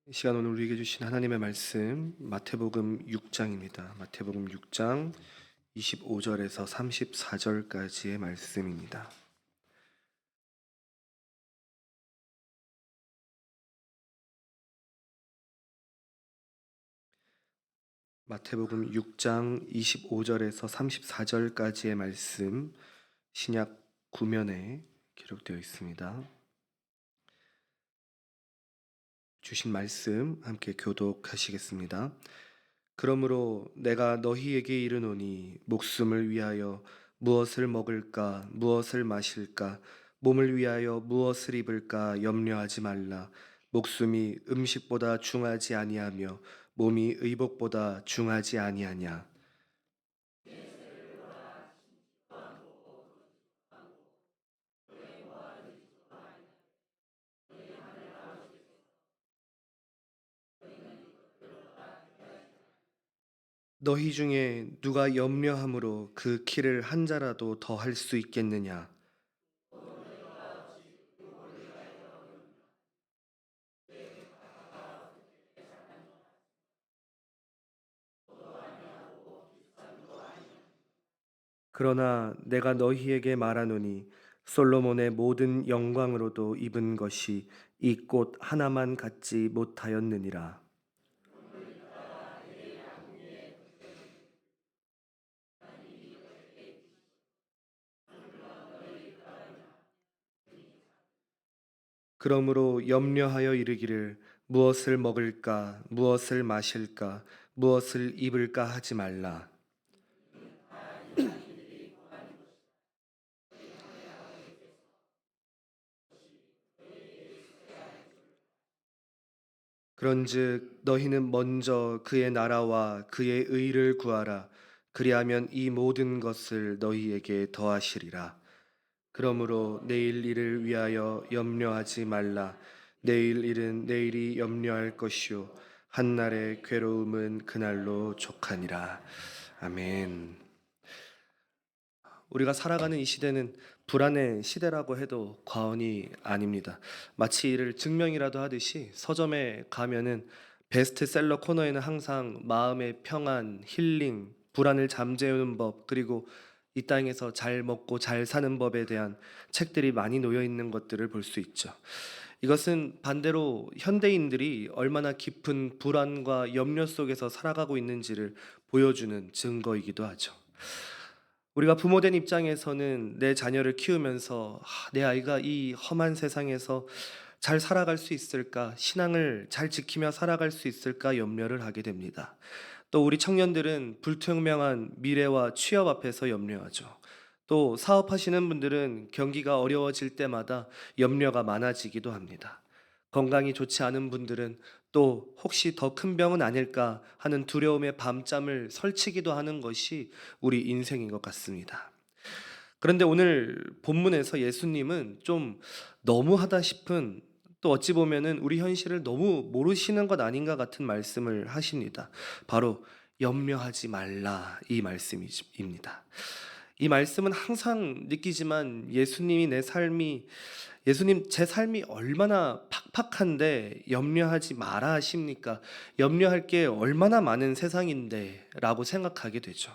이 시간 오늘 우리에게 주신 하나님의 말씀 마태복음 6장입니다. 마태복음 6장 25절에서 34절까지의 말씀입니다. 마태복음 6장 25절에서 34절까지의 말씀 신약 구면에 기록되어 있습니다. 주신 말씀 함께 교독하시겠습니다. 그러므로 내가 너희에게 이르노니 목숨을 위하여 무엇을 먹을까 무엇을 마실까 몸을 위하여 무엇을 입을까 염려하지 말라. 목숨이 음식보다 중하지 아니하며 몸이 의복보다 중하지 아니하냐. 너희 중에 누가 염려함으로 그 키를 한 자라도 더 할 수 있겠느냐. 그러나 내가 너희에게 말하노니 솔로몬의 모든 영광으로도 입은 것이 이 꽃 하나만 갖지 못하였느니라. 그러므로 염려하여 이르기를 무엇을 먹을까 무엇을 마실까 무엇을 입을까 하지 말라. 그런즉 너희는 먼저 그의 나라와 그의 의를 구하라. 그리하면 이 모든 것을 너희에게 더하시리라. 그러므로 내일 일을 위하여 염려하지 말라. 내일 일은 내일이 염려할 것이요 한날의 괴로움은 그날로 족하니라. 아멘. 우리가 살아가는 이 시대는 불안의 시대라고 해도 과언이 아닙니다. 마치 이를 증명이라도 하듯이 서점에 가면은 베스트셀러 코너에는 항상 마음의 평안, 힐링, 불안을 잠재우는 법, 그리고 이 땅에서 잘 먹고 잘 사는 법에 대한 책들이 많이 놓여 있는 것들을 볼 수 있죠. 이것은 반대로 현대인들이 얼마나 깊은 불안과 염려 속에서 살아가고 있는지를 보여주는 증거이기도 하죠. 우리가 부모된 입장에서는 내 자녀를 키우면서 내 아이가 이 험한 세상에서 잘 살아갈 수 있을까, 신앙을 잘 지키며 살아갈 수 있을까 염려를 하게 됩니다. 또 우리 청년들은 불투명한 미래와 취업 앞에서 염려하죠. 또 사업하시는 분들은 경기가 어려워질 때마다 염려가 많아지기도 합니다. 건강이 좋지 않은 분들은 또 혹시 더 큰 병은 아닐까 하는 두려움에 밤잠을 설치기도 하는 것이 우리 인생인 것 같습니다. 그런데 오늘 본문에서 예수님은 좀 너무하다 싶은, 또 어찌 보면은 우리 현실을 너무 모르시는 것 아닌가 같은 말씀을 하십니다. 바로 염려하지 말라 이 말씀입니다. 이 말씀은 항상 느끼지만 예수님 제 삶이 얼마나 팍팍한데 염려하지 마라 하십니까? 염려할 게 얼마나 많은 세상인데 라고 생각하게 되죠.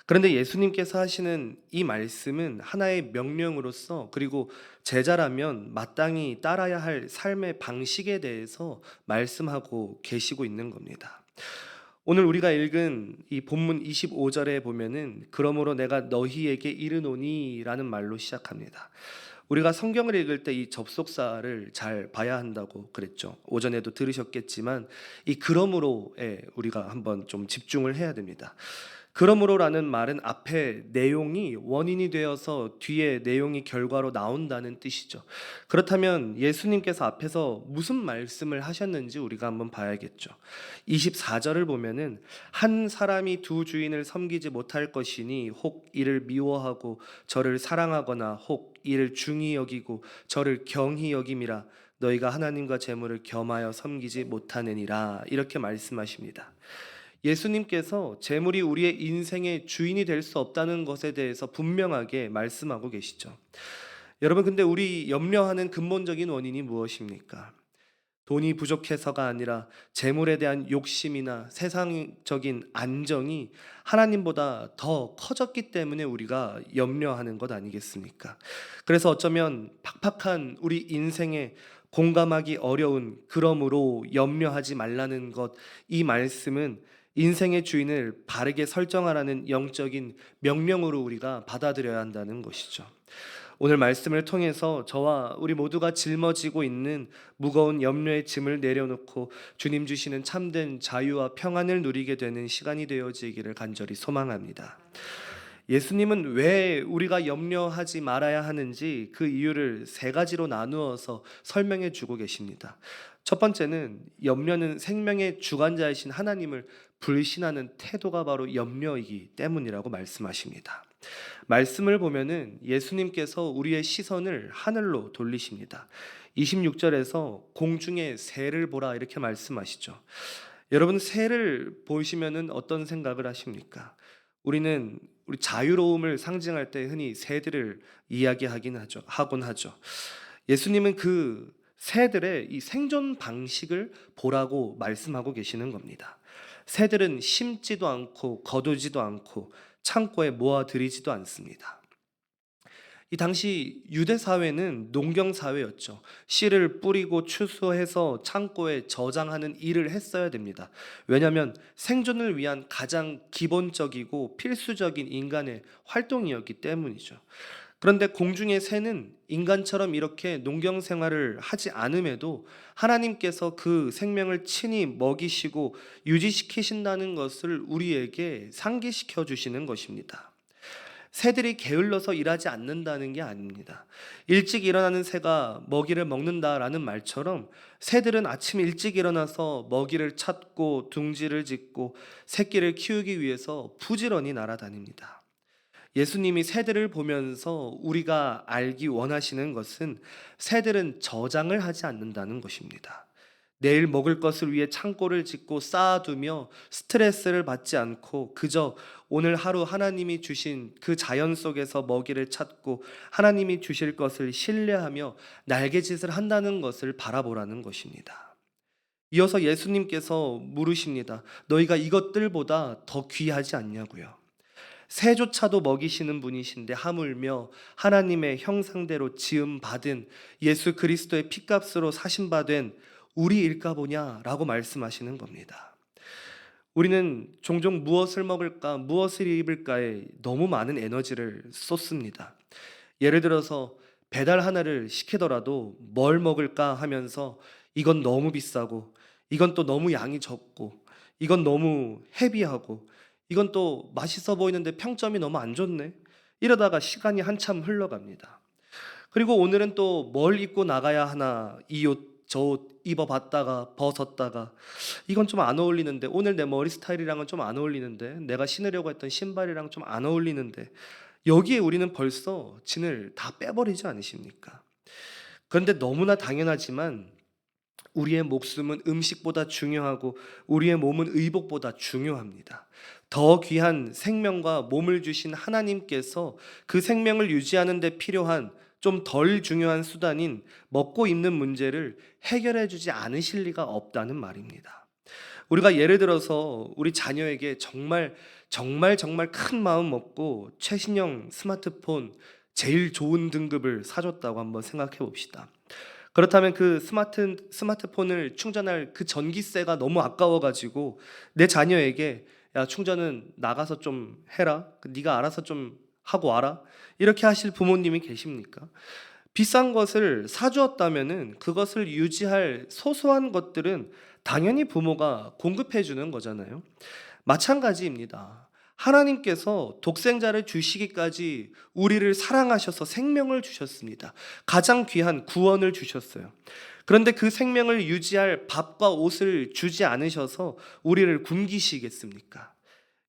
그런데 예수님께서 하시는 이 말씀은 하나의 명령으로서, 그리고 제자라면 마땅히 따라야 할 삶의 방식에 대해서 말씀하고 계시고 있는 겁니다. 오늘 우리가 읽은 이 본문 25절에 보면은 그러므로 내가 너희에게 이르노니 라는 말로 시작합니다. 우리가 성경을 읽을 때 이 접속사를 잘 봐야 한다고 그랬죠. 오전에도 들으셨겠지만 이 그러므로에 우리가 한번 좀 집중을 해야 됩니다. 그러므로라는 말은 앞에 내용이 원인이 되어서 뒤에 내용이 결과로 나온다는 뜻이죠. 그렇다면 예수님께서 앞에서 무슨 말씀을 하셨는지 우리가 한번 봐야겠죠. 24절을 보면은 한 사람이 두 주인을 섬기지 못할 것이니 혹 이를 미워하고 저를 사랑하거나 혹 이를 중히 여기고 저를 경히 여김이라. 너희가 하나님과 재물을 겸하여 섬기지 못하느니라. 이렇게 말씀하십니다. 예수님께서 재물이 우리의 인생의 주인이 될 수 없다는 것에 대해서 분명하게 말씀하고 계시죠. 여러분, 근데 우리 염려하는 근본적인 원인이 무엇입니까? 돈이 부족해서가 아니라 재물에 대한 욕심이나 세상적인 안정이 하나님보다 더 커졌기 때문에 우리가 염려하는 것 아니겠습니까? 그래서 어쩌면 팍팍한 우리 인생에 공감하기 어려운 그러므로 염려하지 말라는 것, 이 말씀은 인생의 주인을 바르게 설정하라는 영적인 명령으로 우리가 받아들여야 한다는 것이죠. 오늘 말씀을 통해서 저와 우리 모두가 짊어지고 있는 무거운 염려의 짐을 내려놓고 주님 주시는 참된 자유와 평안을 누리게 되는 시간이 되어지기를 간절히 소망합니다. 예수님은 왜 우리가 염려하지 말아야 하는지 그 이유를 세 가지로 나누어서 설명해 주고 계십니다. 첫 번째는 염려는 생명의 주관자이신 하나님을 불신하는 태도가 바로 염려이기 때문이라고 말씀하십니다. 말씀을 보면은 예수님께서 우리의 시선을 하늘로 돌리십니다. 26절에서 공중의 새를 보라 이렇게 말씀하시죠. 여러분, 새를 보시면은 어떤 생각을 하십니까? 우리 자유로움을 상징할 때 흔히 새들을 하곤 하죠. 예수님은 그 새들의 이 생존 방식을 보라고 말씀하고 계시는 겁니다. 새들은 심지도 않고 거두지도 않고 창고에 모아들이지도 않습니다. 이 당시 유대 사회는 농경 사회였죠. 씨를 뿌리고 추수해서 창고에 저장하는 일을 했어야 됩니다. 왜냐하면 생존을 위한 가장 기본적이고 필수적인 인간의 활동이었기 때문이죠. 그런데 공중의 새는 인간처럼 이렇게 농경 생활을 하지 않음에도 하나님께서 그 생명을 친히 먹이시고 유지시키신다는 것을 우리에게 상기시켜 주시는 것입니다. 새들이 게을러서 일하지 않는다는 게 아닙니다. 일찍 일어나는 새가 먹이를 먹는다라는 말처럼 새들은 아침 일찍 일어나서 먹이를 찾고 둥지를 짓고 새끼를 키우기 위해서 부지런히 날아다닙니다. 예수님이 새들을 보면서 우리가 알기 원하시는 것은 새들은 저장을 하지 않는다는 것입니다. 내일 먹을 것을 위해 창고를 짓고 쌓아두며 스트레스를 받지 않고 그저 오늘 하루 하나님이 주신 그 자연 속에서 먹이를 찾고 하나님이 주실 것을 신뢰하며 날개짓을 한다는 것을 바라보라는 것입니다. 이어서 예수님께서 물으십니다. 너희가 이것들보다 더 귀하지 않냐고요. 새조차도 먹이시는 분이신데 하물며 하나님의 형상대로 지음 받은 예수 그리스도의 피값으로 사신 바 된 우리일까 보냐라고 말씀하시는 겁니다. 우리는 종종 무엇을 먹을까, 무엇을 입을까에 너무 많은 에너지를 쏟습니다. 예를 들어서 배달 하나를 시키더라도 뭘 먹을까 하면서 이건 너무 비싸고, 이건 또 너무 양이 적고, 이건 너무 헤비하고, 이건 또 맛있어 보이는데 평점이 너무 안 좋네. 이러다가 시간이 한참 흘러갑니다. 그리고 오늘은 또 뭘 입고 나가야 하나, 이 옷, 저 옷 입어봤다가 벗었다가 이건 좀 안 어울리는데, 오늘 내 머리 스타일이랑은 좀 안 어울리는데, 내가 신으려고 했던 신발이랑 좀 안 어울리는데, 여기에 우리는 벌써 진을 다 빼버리지 않으십니까? 그런데 너무나 당연하지만 우리의 목숨은 음식보다 중요하고 우리의 몸은 의복보다 중요합니다. 더 귀한 생명과 몸을 주신 하나님께서 그 생명을 유지하는 데 필요한 좀 덜 중요한 수단인 먹고 입는 문제를 해결해 주지 않으실 리가 없다는 말입니다. 우리가 예를 들어서 우리 자녀에게 정말 큰 마음 먹고 최신형 스마트폰 제일 좋은 등급을 사줬다고 한번 생각해 봅시다. 그렇다면 그 스마트폰을 충전할 그 전기세가 너무 아까워가지고 내 자녀에게 야, 충전은 나가서 좀 해라. 네가 알아서 좀 하고 와라. 이렇게 하실 부모님이 계십니까? 비싼 것을 사주었다면은 그것을 유지할 소소한 것들은 당연히 부모가 공급해 주는 거잖아요. 마찬가지입니다. 하나님께서 독생자를 주시기까지 우리를 사랑하셔서 생명을 주셨습니다. 가장 귀한 구원을 주셨어요. 그런데 그 생명을 유지할 밥과 옷을 주지 않으셔서 우리를 굶기시겠습니까?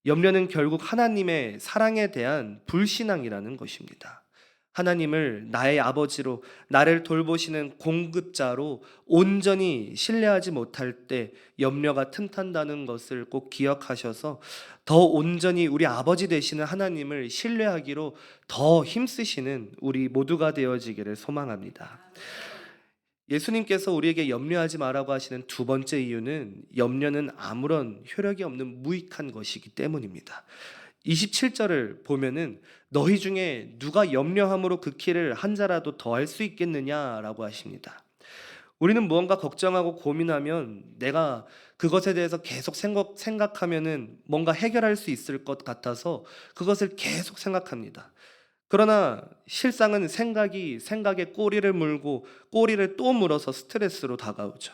염려는 결국 하나님의 사랑에 대한 불신앙이라는 것입니다. 하나님을 나의 아버지로, 나를 돌보시는 공급자로 온전히 신뢰하지 못할 때 염려가 틈탄다는 것을 꼭 기억하셔서 더 온전히 우리 아버지 되시는 하나님을 신뢰하기로 더 힘쓰시는 우리 모두가 되어지기를 소망합니다. 예수님께서 우리에게 염려하지 말라고 하시는 두 번째 이유는 염려는 아무런 효력이 없는 무익한 것이기 때문입니다. 27절을 보면은 너희 중에 누가 염려함으로 그 키를 한 자라도 더할 수 있겠느냐라고 하십니다. 우리는 무언가 걱정하고 고민하면 내가 그것에 대해서 계속 생각하면은 뭔가 해결할 수 있을 것 같아서 그것을 계속 생각합니다. 그러나 실상은 생각이 생각에 꼬리를 물고 꼬리를 또 물어서 스트레스로 다가오죠.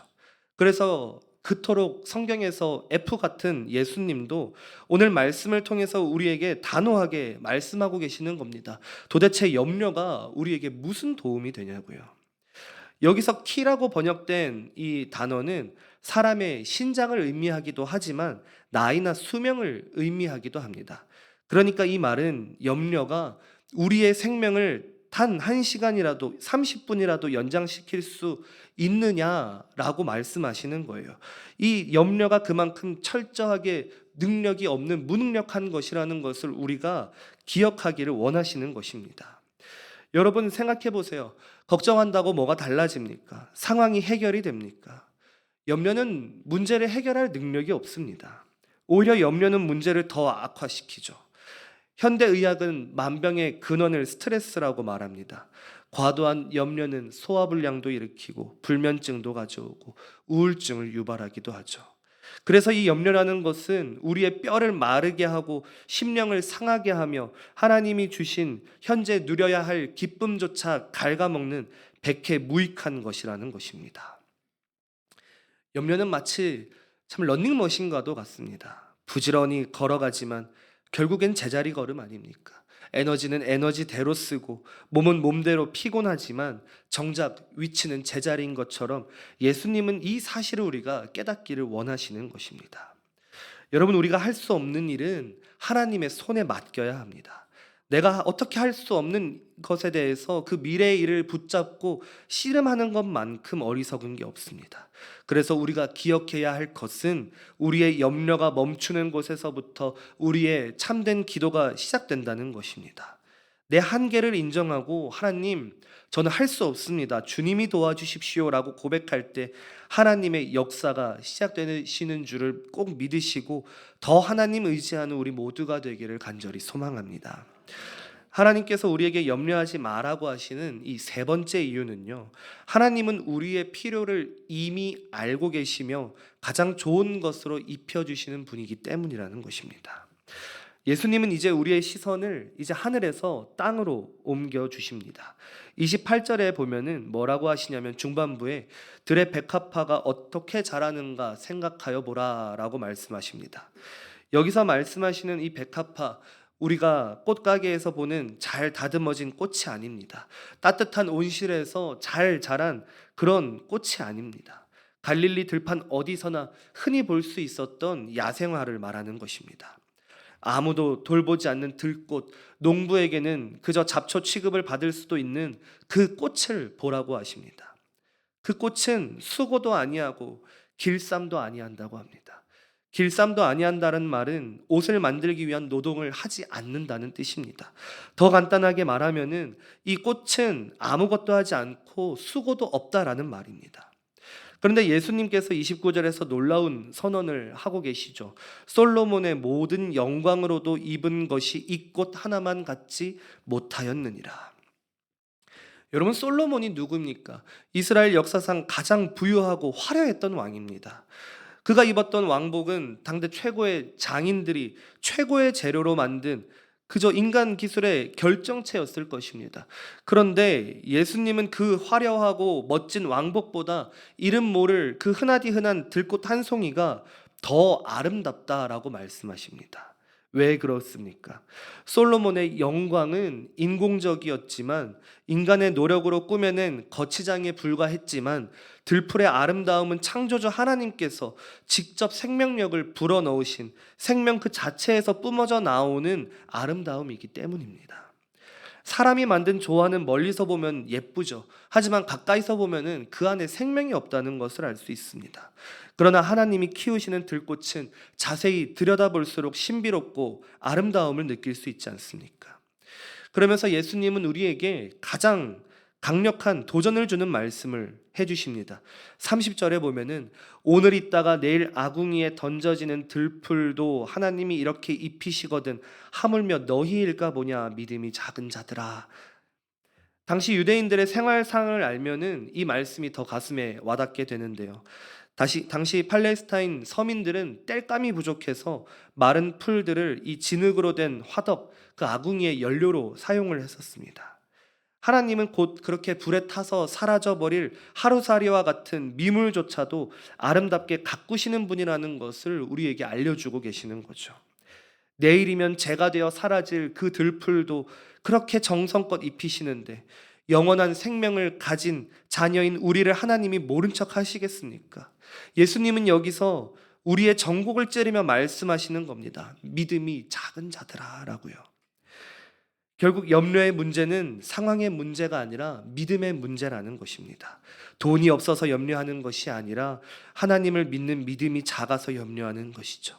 그래서 그토록 성경에서 F 같은 예수님도 오늘 말씀을 통해서 우리에게 단호하게 말씀하고 계시는 겁니다. 도대체 염려가 우리에게 무슨 도움이 되냐고요. 여기서 키라고 번역된 이 단어는 사람의 신장을 의미하기도 하지만 나이나 수명을 의미하기도 합니다. 그러니까 이 말은 염려가 우리의 생명을 단 1시간이라도 30분이라도 연장시킬 수 있느냐라고 말씀하시는 거예요. 이 염려가 그만큼 철저하게 능력이 없는 무능력한 것이라는 것을 우리가 기억하기를 원하시는 것입니다. 여러분 생각해 보세요. 걱정한다고 뭐가 달라집니까? 상황이 해결이 됩니까? 염려는 문제를 해결할 능력이 없습니다. 오히려 염려는 문제를 더 악화시키죠. 현대의학은 만병의 근원을 스트레스라고 말합니다. 과도한 염려는 소화불량도 일으키고 불면증도 가져오고 우울증을 유발하기도 하죠. 그래서 이 염려라는 것은 우리의 뼈를 마르게 하고 심령을 상하게 하며 하나님이 주신 현재 누려야 할 기쁨조차 갉아먹는 백해 무익한 것이라는 것입니다. 염려는 마치 참 러닝머신과도 같습니다. 부지런히 걸어가지만 결국엔 제자리 걸음 아닙니까? 에너지는 에너지대로 쓰고 몸은 몸대로 피곤하지만 정작 위치는 제자리인 것처럼 예수님은 이 사실을 우리가 깨닫기를 원하시는 것입니다. 여러분, 우리가 할 수 없는 일은 하나님의 손에 맡겨야 합니다. 내가 어떻게 할 수 없는 것에 대해서 그 미래의 일을 붙잡고 씨름하는 것만큼 어리석은 게 없습니다. 그래서 우리가 기억해야 할 것은 우리의 염려가 멈추는 곳에서부터 우리의 참된 기도가 시작된다는 것입니다. 내 한계를 인정하고 하나님, 저는 할 수 없습니다. 주님이 도와주십시오라고 고백할 때 하나님의 역사가 시작되시는 줄을 꼭 믿으시고 더 하나님 의지하는 우리 모두가 되기를 간절히 소망합니다. 하나님께서 우리에게 염려하지 말라고 하시는 이 세 번째 이유는요, 하나님은 우리의 필요를 이미 알고 계시며 가장 좋은 것으로 입혀주시는 분이기 때문이라는 것입니다. 예수님은 이제 우리의 시선을 이제 하늘에서 땅으로 옮겨 주십니다. 28절에 보면은 뭐라고 하시냐면 중반부에 들의 백합화가 어떻게 자라는가 생각하여 보라라고 말씀하십니다. 여기서 말씀하시는 이 백합화, 우리가 꽃가게에서 보는 잘 다듬어진 꽃이 아닙니다. 따뜻한 온실에서 잘 자란 그런 꽃이 아닙니다. 갈릴리 들판 어디서나 흔히 볼 수 있었던 야생화를 말하는 것입니다. 아무도 돌보지 않는 들꽃, 농부에게는 그저 잡초 취급을 받을 수도 있는 그 꽃을 보라고 하십니다. 그 꽃은 수고도 아니하고 길쌈도 아니한다고 합니다. 길쌈도 아니한다는 말은 옷을 만들기 위한 노동을 하지 않는다는 뜻입니다. 더 간단하게 말하면은 이 꽃은 아무것도 하지 않고 수고도 없다라는 말입니다. 그런데 예수님께서 29절에서 놀라운 선언을 하고 계시죠. 솔로몬의 모든 영광으로도 입은 것이 이 꽃 하나만 같지 못하였느니라. 여러분, 솔로몬이 누굽니까? 이스라엘 역사상 가장 부유하고 화려했던 왕입니다. 그가 입었던 왕복은 당대 최고의 장인들이 최고의 재료로 만든 그저 인간 기술의 결정체였을 것입니다. 그런데 예수님은 그 화려하고 멋진 왕복보다 이름 모를 그 흔하디 흔한 들꽃 한 송이가 더 아름답다라고 말씀하십니다. 왜 그렇습니까? 솔로몬의 영광은 인공적이었지만 인간의 노력으로 꾸며낸 거치장에 불과했지만 들풀의 아름다움은 창조주 하나님께서 직접 생명력을 불어넣으신 생명 그 자체에서 뿜어져 나오는 아름다움이기 때문입니다. 사람이 만든 조화는 멀리서 보면 예쁘죠. 하지만 가까이서 보면은 그 안에 생명이 없다는 것을 알 수 있습니다. 그러나 하나님이 키우시는 들꽃은 자세히 들여다볼수록 신비롭고 아름다움을 느낄 수 있지 않습니까? 그러면서 예수님은 우리에게 가장 강력한 도전을 주는 말씀을 해주십니다. 30절에 보면은 오늘 있다가 내일 아궁이에 던져지는 들풀도 하나님이 이렇게 입히시거든 하물며 너희일까 보냐 믿음이 작은 자들아. 당시 유대인들의 생활상을 알면은 이 말씀이 더 가슴에 와닿게 되는데요. 당시 팔레스타인 서민들은 땔감이 부족해서 마른 풀들을 이 진흙으로 된 화덕, 그 아궁이의 연료로 사용을 했었습니다. 하나님은 곧 그렇게 불에 타서 사라져버릴 하루살이와 같은 미물조차도 아름답게 가꾸시는 분이라는 것을 우리에게 알려주고 계시는 거죠. 내일이면 재가 되어 사라질 그 들풀도 그렇게 정성껏 입히시는데 영원한 생명을 가진 자녀인 우리를 하나님이 모른 척 하시겠습니까? 예수님은 여기서 우리의 정곡을 찌르며 말씀하시는 겁니다. 믿음이 작은 자들아 라고요. 결국 염려의 문제는 상황의 문제가 아니라 믿음의 문제라는 것입니다. 돈이 없어서 염려하는 것이 아니라 하나님을 믿는 믿음이 작아서 염려하는 것이죠.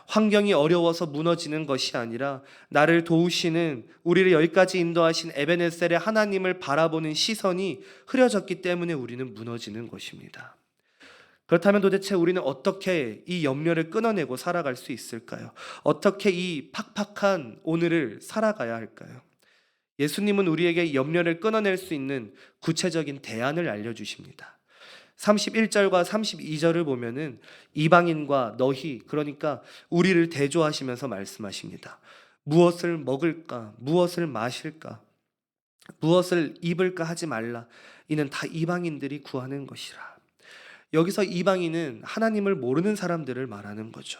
환경이 어려워서 무너지는 것이 아니라 나를 도우시는, 우리를 여기까지 인도하신 에베네셀의 하나님을 바라보는 시선이 흐려졌기 때문에 우리는 무너지는 것입니다. 그렇다면 도대체 우리는 어떻게 이 염려를 끊어내고 살아갈 수 있을까요? 어떻게 이 팍팍한 오늘을 살아가야 할까요? 예수님은 우리에게 염려를 끊어낼 수 있는 구체적인 대안을 알려주십니다. 31절과 32절을 보면은 이방인과 너희, 그러니까 우리를 대조하시면서 말씀하십니다. 무엇을 먹을까? 무엇을 마실까? 무엇을 입을까 하지 말라. 이는 다 이방인들이 구하는 것이라. 여기서 이방인은 하나님을 모르는 사람들을 말하는 거죠.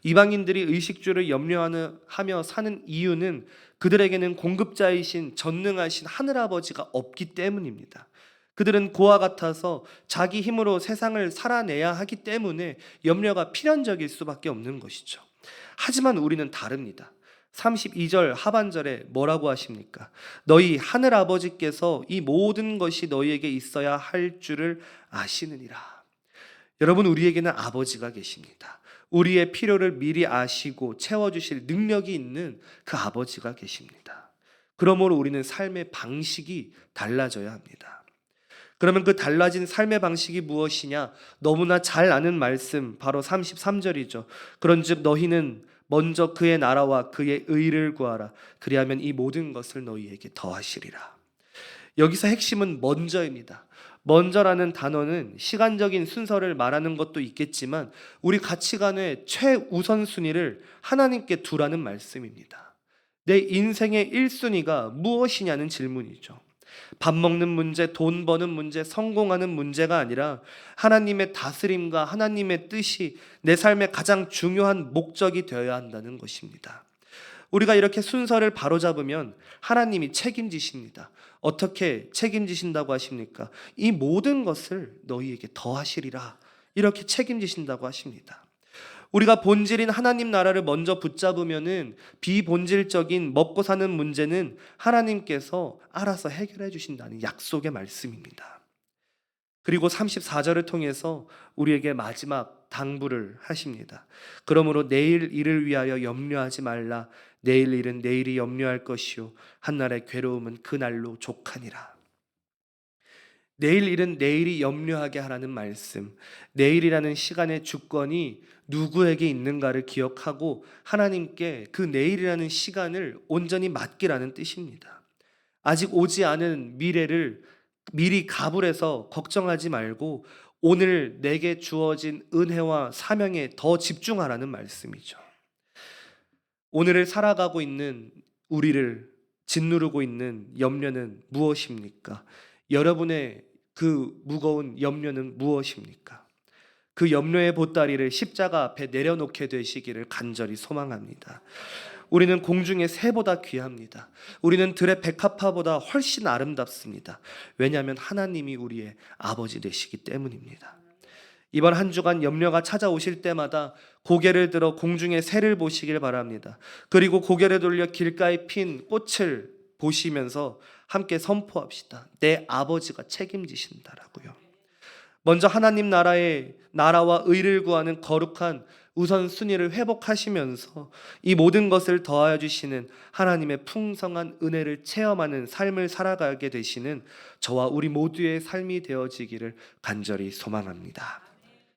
이방인들이 의식주를 염려하며 사는 이유는 그들에게는 공급자이신 전능하신 하늘아버지가 없기 때문입니다. 그들은 그와 같아서 자기 힘으로 세상을 살아내야 하기 때문에 염려가 필연적일 수밖에 없는 것이죠. 하지만 우리는 다릅니다. 32절 하반절에 뭐라고 하십니까? 너희 하늘아버지께서 이 모든 것이 너희에게 있어야 할 줄을 아시느니라. 여러분, 우리에게는 아버지가 계십니다. 우리의 필요를 미리 아시고 채워주실 능력이 있는 그 아버지가 계십니다. 그러므로 우리는 삶의 방식이 달라져야 합니다. 그러면 그 달라진 삶의 방식이 무엇이냐? 너무나 잘 아는 말씀, 바로 33절이죠. 그런즉 너희는 먼저 그의 나라와 그의 의를 구하라. 그리하면 이 모든 것을 너희에게 더하시리라. 여기서 핵심은 먼저입니다. 먼저라는 단어는 시간적인 순서를 말하는 것도 있겠지만 우리 가치관의 최우선순위를 하나님께 두라는 말씀입니다. 내 인생의 1순위가 무엇이냐는 질문이죠. 밥 먹는 문제, 돈 버는 문제, 성공하는 문제가 아니라 하나님의 다스림과 하나님의 뜻이 내 삶의 가장 중요한 목적이 되어야 한다는 것입니다. 우리가 이렇게 순서를 바로잡으면 하나님이 책임지십니다. 어떻게 책임지신다고 하십니까? 이 모든 것을 너희에게 더하시리라. 이렇게 책임지신다고 하십니다. 우리가 본질인 하나님 나라를 먼저 붙잡으면은 비본질적인 먹고 사는 문제는 하나님께서 알아서 해결해 주신다는 약속의 말씀입니다. 그리고 34절을 통해서 우리에게 마지막 당부를 하십니다. 그러므로 내일 일을 위하여 염려하지 말라. 내일 일은 내일이 염려할 것이요 한날의 괴로움은 그날로 족하니라. 내일 일은 내일이 염려하게 하라는 말씀, 내일이라는 시간의 주권이 누구에게 있는가를 기억하고 하나님께 그 내일이라는 시간을 온전히 맡기라는 뜻입니다. 아직 오지 않은 미래를 미리 가불해서 걱정하지 말고 오늘 내게 주어진 은혜와 사명에 더 집중하라는 말씀이죠. 오늘을 살아가고 있는 우리를 짓누르고 있는 염려는 무엇입니까? 여러분의 그 무거운 염려는 무엇입니까? 그 염려의 보따리를 십자가 앞에 내려놓게 되시기를 간절히 소망합니다. 우리는 공중의 새보다 귀합니다. 우리는 들의 백합화보다 훨씬 아름답습니다. 왜냐하면 하나님이 우리의 아버지 되시기 때문입니다. 이번 한 주간 염려가 찾아오실 때마다 고개를 들어 공중의 새를 보시길 바랍니다. 그리고 고개를 돌려 길가에 핀 꽃을 보시면서 함께 선포합시다. 내 아버지가 책임지신다라고요. 먼저 하나님 나라와 의를 구하는 거룩한 우선순위를 회복하시면서 이 모든 것을 더하여 주시는 하나님의 풍성한 은혜를 체험하는 삶을 살아가게 되시는 저와 우리 모두의 삶이 되어지기를 간절히 소망합니다.